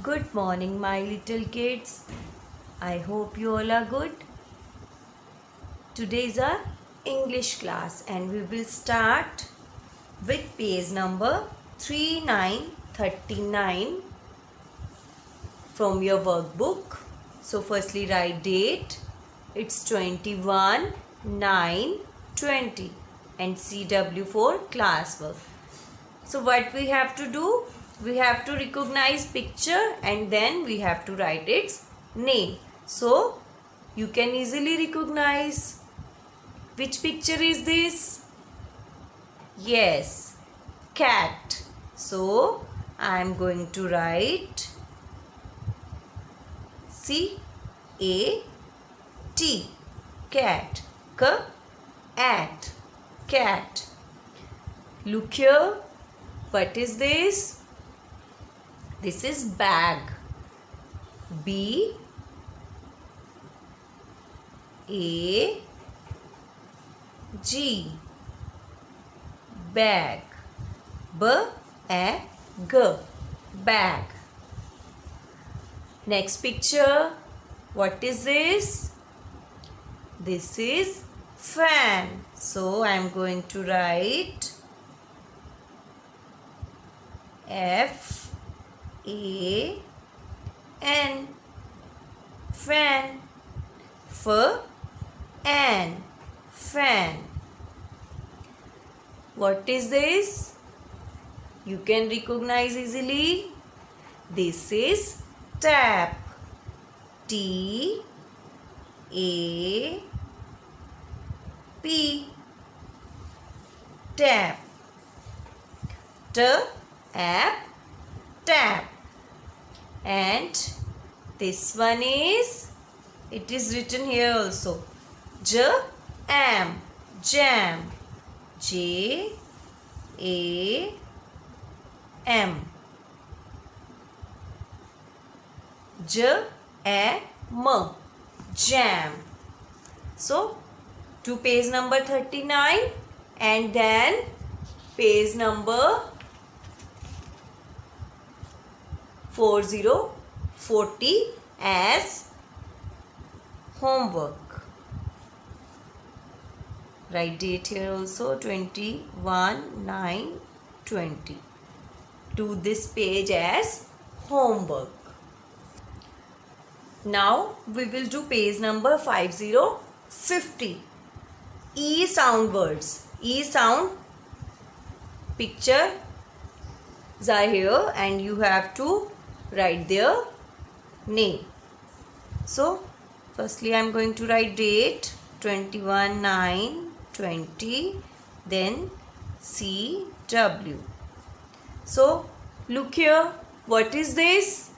Good morning, my little kids. I hope you all are good. Today is our English class and we will start with page number 3939 from your workbook. So firstly write date. It's 21/9/20 and CW for classwork. So what we have to do? We have to recognize picture and then we have to write its name. So you can easily recognize which picture is this? Yes, cat. So I am going to write C-A-T, cat. K-at, cat. Look here. What is this? This is bag. B-A-G. Bag. B-A-G. Bag. Next picture. What is this? This is fan. So I am going to write F-A-N, fan. F-N, fan. What is this? You can recognize easily. This is tap. T-A-P, tap. Tap, tap. And this one is, it is written here also, Jam, jam. J-A-M, J-A-M, jam. So to page number 39 and then page number 4040 as homework. Write date here also 21/9/20. Do this page as homework. Now we will do page number 5050. E sound words. E sound picture are here and you have to write their name. So firstly I am going to write date 21/9/20, then CW. So look here, what is this?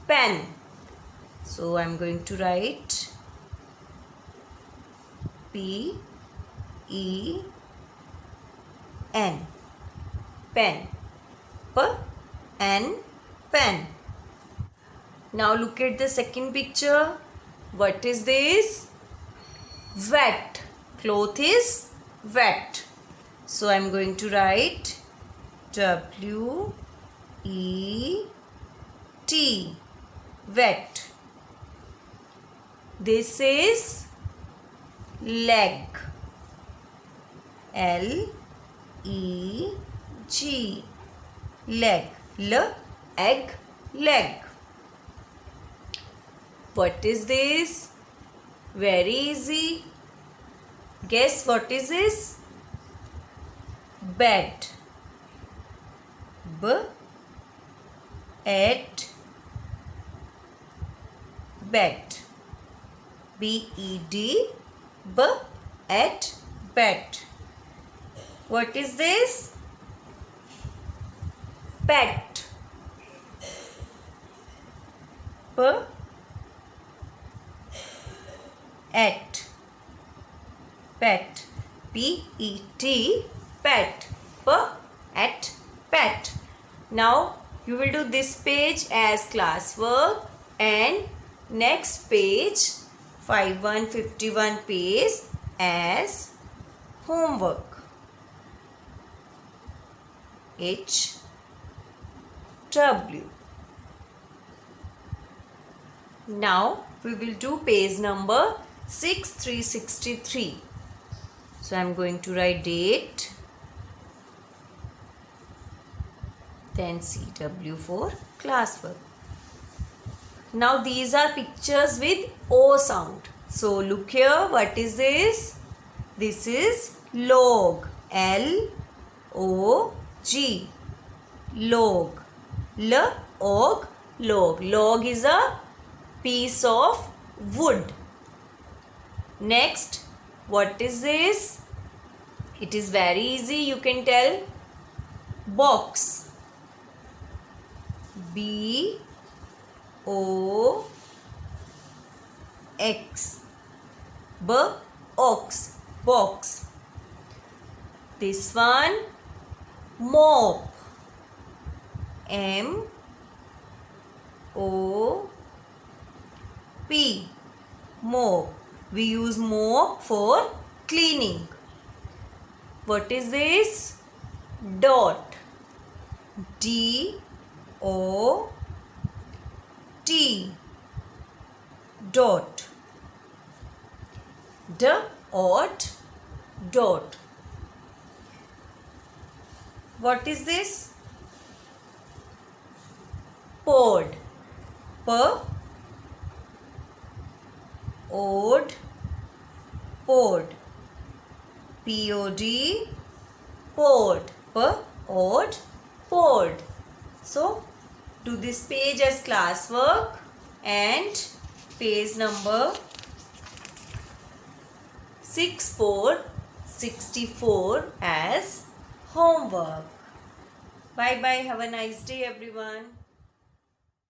Pen. So I am going to write P-E-N, pen. P-N, pen. Now look at the second picture. What is this? Wet. Cloth is wet. So I am going to write W-E-T, wet. This is leg. L-E-G, leg. L-egg, leg. What is this? Very easy. Guess what is this? Bed. B-E-D, bed. B-E-D, B-E-D, bed. What is this? Pet. P-E-T, pet. P-E-T, pet. P-E-T, pet. Now you will do this page as classwork and next page 5151 page as homework. H W. Now we will do page number 6363. So I am going to write date, then CW for classwork. Now these are pictures with O sound. So look here, what is this? This is log, L-O-G, log, L-O-G, log. Log is a piece of wood. Next, what is this? It is very easy, you can tell. Box, B-O-X, B-ox, box. This one, mop, M-O-P, mop. We use mop for cleaning. What is this? Dot, D-O-T, dot, D-O-T, dot. What is this? Pod, P-O-D, pod, P-O-D, pod, P-O-D, pod. So do this page as classwork and page number 6464 as homework. Bye bye. Have a nice day, everyone.